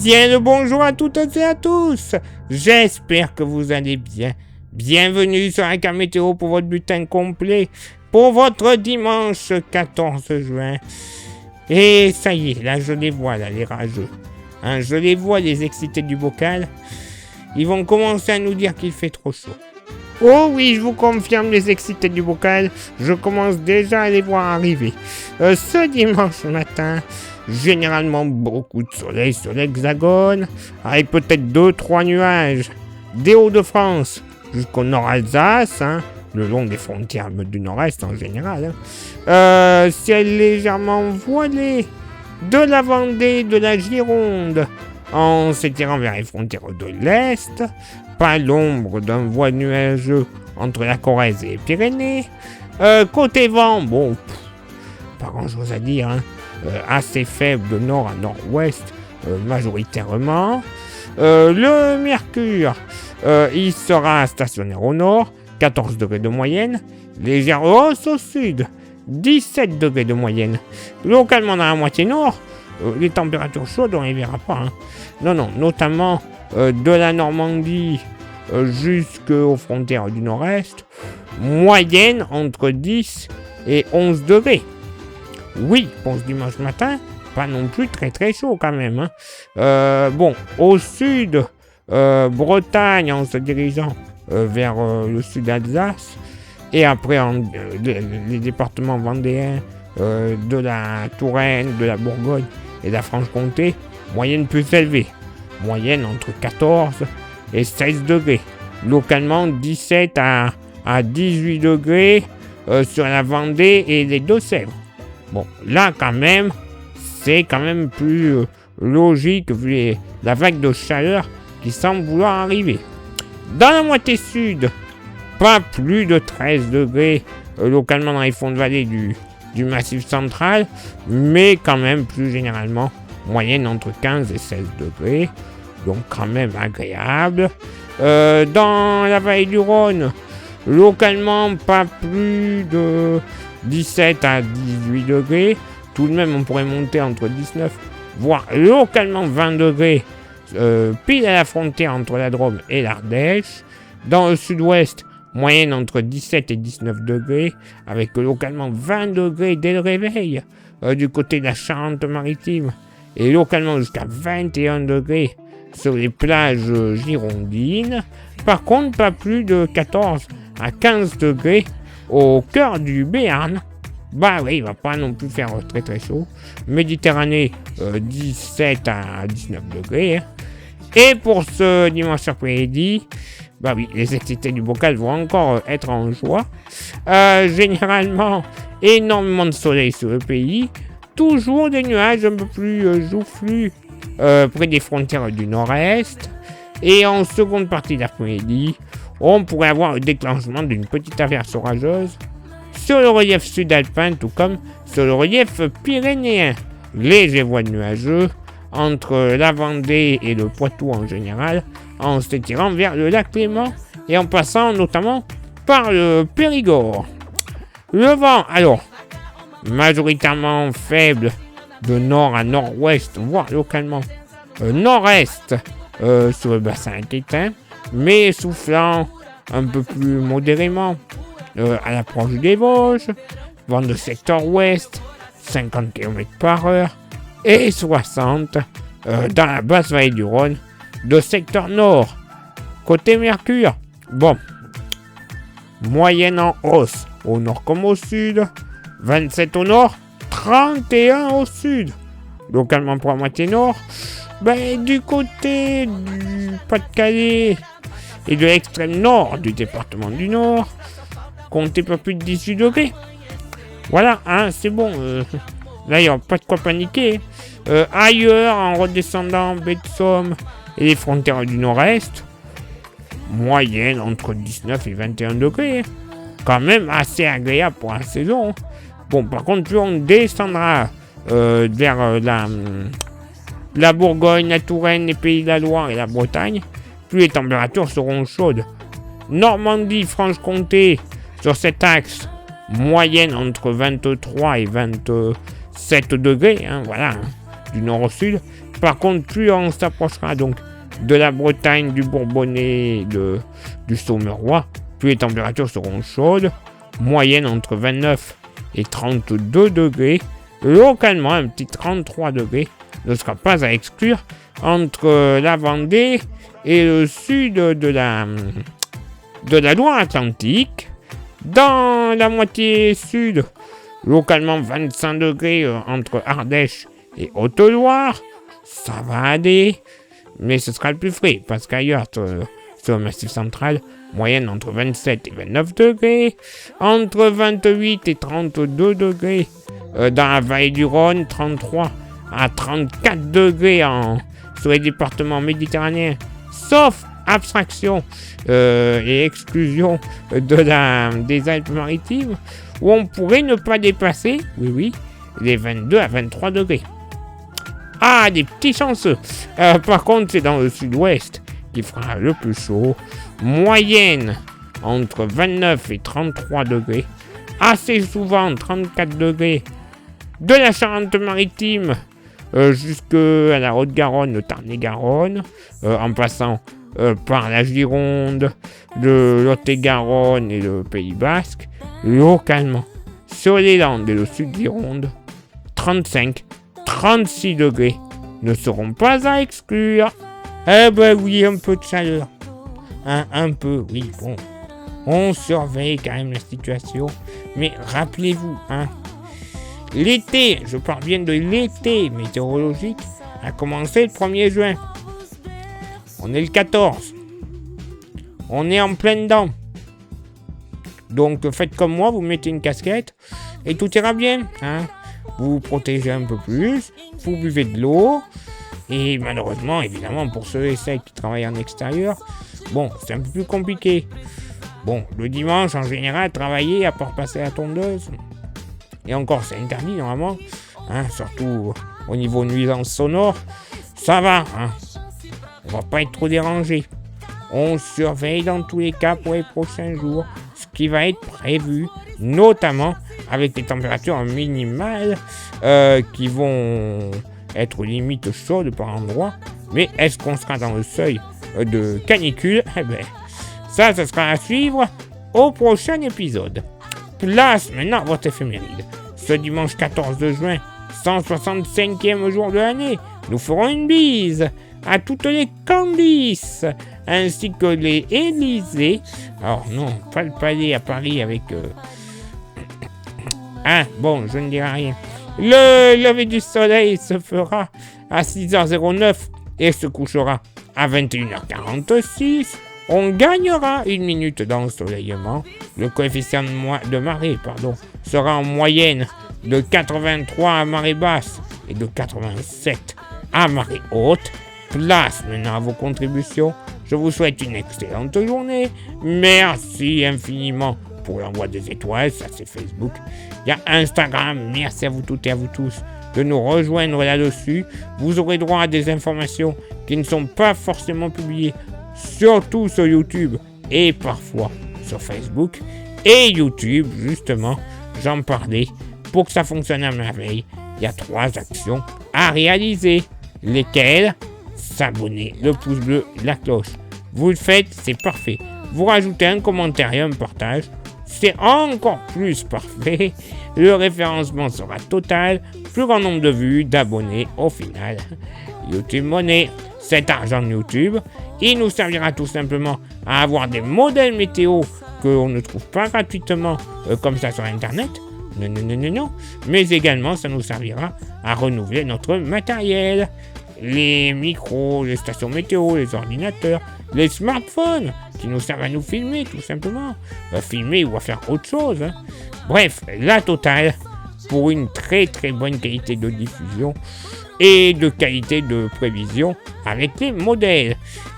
Bien le bonjour à toutes et à tous. J'espère que vous allez bien. Bienvenue sur un météo pour votre bulletin complet pour votre dimanche 14 juin. Et ça y est, là je les vois, là, les rageux. Je les vois, les excités du bocal. Ils vont commencer à nous dire qu'il fait trop chaud. Oh oui, je vous confirme, les excités du bocal, je commence déjà à les voir arriver. Ce dimanche matin, généralement beaucoup de soleil sur l'hexagone, avec peut-être 2-3 nuages des Hauts-de-France jusqu'au Nord-Alsace, le long des frontières du Nord-Est en général. Ciel légèrement voilé de la Vendée, de la Gironde, en s'étirant vers les frontières de l'Est, pas l'ombre d'un voile nuageux entre la Corrèze et les Pyrénées. Côté vent, bon, pas grand-chose à dire, assez faible de nord à nord-ouest, majoritairement. Le mercure, il sera stationnaire au nord, 14 degrés de moyenne, légère hausse au sud, 17 degrés de moyenne. Localement dans la moitié nord, les températures chaudes, on ne les verra pas. Non, notamment de la Normandie jusqu'aux frontières du nord-est, moyenne entre 10 et 11 degrés. Oui, pour ce dimanche matin, pas non plus très très chaud quand même. Bon, au sud, Bretagne en se dirigeant vers le sud d'Alsace, et après les départements vendéens de la Touraine, de la Bourgogne et de la Franche-Comté, moyenne plus élevée. Moyenne entre 14 et 16 degrés. Localement, 17 à 18 degrés sur la Vendée et les Deux-Sèvres. Bon, là quand même, c'est quand même plus logique vu la vague de chaleur qui semble vouloir arriver. Dans la moitié sud, pas plus de 13 degrés localement dans les fonds de vallée du Massif central, mais quand même plus généralement, moyenne entre 15 et 16 degrés, donc quand même agréable. Dans la vallée du Rhône, localement pas plus de 17 à 18 degrés, tout de même on pourrait monter entre 19, voire localement 20 degrés, pile à la frontière entre la Drôme et l'Ardèche. Dans le sud-ouest, moyenne entre 17 et 19 degrés, avec localement 20 degrés dès le réveil, du côté de la Charente-Maritime, et localement jusqu'à 21 degrés sur les plages girondines. Par contre, pas plus de 14 à 15 degrés au cœur du Béarn. Bah oui, il va pas non plus faire très très chaud. Méditerranée, 17 à 19 degrés. Et pour ce dimanche après-midi, bah oui, les excités du bocal vont encore être en joie. Généralement, énormément de soleil sur le pays. Toujours des nuages un peu plus joufflus près des frontières du nord-est. Et en seconde partie d'après-midi, on pourrait avoir le déclenchement d'une petite averse orageuse sur le relief sud-alpin, tout comme sur le relief pyrénéen. Léger voile nuageux entre la Vendée et le Poitou en général, en s'étirant vers le lac Léman et en passant notamment par le Périgord. Le vent, alors, majoritairement faible de nord à nord-ouest, voire localement nord-est sur le bassin aquitain, mais soufflant un peu plus modérément à l'approche des Vosges, vent de secteur ouest, 50 km/h, et 60 dans la basse vallée du Rhône, de secteur nord. Côté Mercure, bon, moyenne en hausse, au nord comme au sud, 27 au nord, 31 au sud. Localement pour la moitié nord, du côté du Pas-de-Calais et de l'extrême nord du département du Nord, comptez pas plus de 18 degrés. Voilà, c'est bon. Là, il n'y a pas de quoi paniquer. Ailleurs, en redescendant baie de Somme et les frontières du Nord-Est, moyenne entre 19 et 21 degrés. Quand même assez agréable pour la saison. Bon, par contre, plus on descendra vers la Bourgogne, la Touraine, les Pays de la Loire et la Bretagne, plus les températures seront chaudes. Normandie, Franche-Comté, sur cet axe, moyenne entre 23 et 27 degrés, voilà, du nord au sud. Par contre, plus on s'approchera donc de la Bretagne, du Bourbonnais, du Saumerois, plus les températures seront chaudes, moyenne entre 29 et 32 degrés. Localement, un petit 33 degrés ne sera pas à exclure entre la Vendée et le sud de la Loire-Atlantique. Dans la moitié sud, localement 25 degrés entre Ardèche et Haute-Loire. Ça va aller, mais ce sera le plus frais, parce qu'ailleurs, sur le Massif central, moyenne entre 27 et 29 degrés, entre 28 et 32 degrés, dans la vallée du Rhône, 33 à 34 degrés sur les départements méditerranéens, sauf abstraction et exclusion des Alpes-Maritimes, où on pourrait ne pas dépasser, les 22 à 23 degrés. Ah, des petits chanceux. Par contre, c'est dans le sud-ouest qui fera le plus chaud. Moyenne entre 29 et 33 degrés. Assez souvent 34 degrés. De la Charente-Maritime jusqu'à la Haute-Garonne, le Tarn-et-Garonne, en passant par la Gironde, le Lot-et-Garonne et le Pays Basque. Localement, sur les Landes et le Sud-Gironde, 35-36 degrés ne seront pas à exclure. Eh ben oui, un peu de chaleur. Un peu, oui, bon. On surveille quand même la situation. Mais rappelez-vous, l'été, je parle bien de l'été météorologique, a commencé le 1er juin. On est le 14. On est en plein dedans. Donc faites comme moi, vous mettez une casquette et tout ira bien. Vous vous protégez un peu plus, vous buvez de l'eau. Et malheureusement, évidemment, pour ceux et celles qui travaillent en extérieur, bon, c'est un peu plus compliqué. Bon, le dimanche, en général, travailler à part passer la tondeuse. Et encore, c'est interdit normalement. Surtout au niveau nuisance sonore. Ça va, on va pas être trop dérangé. On surveille dans tous les cas pour les prochains jours ce qui va être prévu, notamment avec les températures minimales qui vont être limite chaudes par endroit. Mais est-ce qu'on sera dans le seuil de canicule? Ça sera à suivre au prochain épisode. Place maintenant votre éphéméride. Ce dimanche 14 juin, 165e jour de l'année, nous ferons une bise à toutes les Candice, ainsi que les Élysées. Alors non, pas le palais à Paris avec... bon, je ne dirai rien. Le lever du soleil se fera à 6h09 et se couchera à 21h46. On gagnera 1 minute d'ensoleillement. Le coefficient de marée, sera en moyenne de 83 à marée basse et de 87 à marée haute. Place maintenant à vos contributions. Je vous souhaite une excellente journée. Merci infiniment pour l'envoi des étoiles, ça c'est Facebook. Il y a Instagram, merci à vous toutes et à vous tous de nous rejoindre là-dessus. Vous aurez droit à des informations qui ne sont pas forcément publiées, surtout sur YouTube et parfois sur Facebook. Et YouTube, justement, j'en parlais, pour que ça fonctionne à merveille, il y a 3 actions à réaliser. Lesquelles? S'abonner, le pouce bleu, la cloche. Vous le faites, c'est parfait. Vous rajoutez un commentaire et un partage, c'est encore plus parfait. Le référencement sera total, plus grand nombre de vues, d'abonnés au final. YouTube Money, cet argent de YouTube, il nous servira tout simplement à avoir des modèles météo qu'on ne trouve pas gratuitement comme ça sur Internet. Non. Mais également, ça nous servira à renouveler notre matériel. Les micros, les stations météo, les ordinateurs, les smartphones qui nous servent à nous filmer tout simplement. Filmer ou à faire autre chose. Bref, la totale pour une très très bonne qualité de diffusion et de qualité de prévision avec les modèles.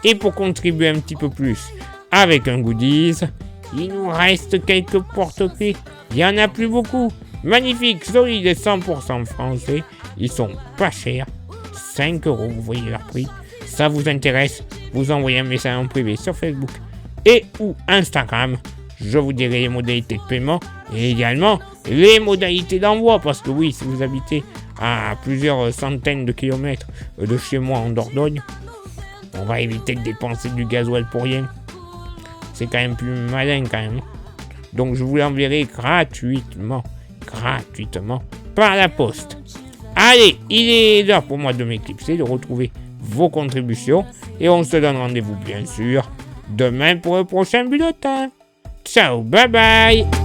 Et pour contribuer un petit peu plus avec un goodies, il nous reste quelques porte-clés. Il n'y en a plus beaucoup. Magnifiques, solides et 100% français. Ils sont pas chers. 5 €, vous voyez leur prix. Ça vous intéresse, vous envoyez un message en privé sur Facebook et ou Instagram. Je vous dirai les modalités de paiement et également les modalités d'envoi. Parce que oui, si vous habitez à plusieurs centaines de kilomètres de chez moi en Dordogne. On va éviter de dépenser du gasoil pour rien. C'est quand même plus malin quand même. Donc je vous l'enverrai gratuitement, par la poste. Allez, il est l'heure pour moi de m'éclipser, de retrouver vos contributions. Et on se donne rendez-vous bien sûr demain pour le prochain bulletin. Ciao, bye bye.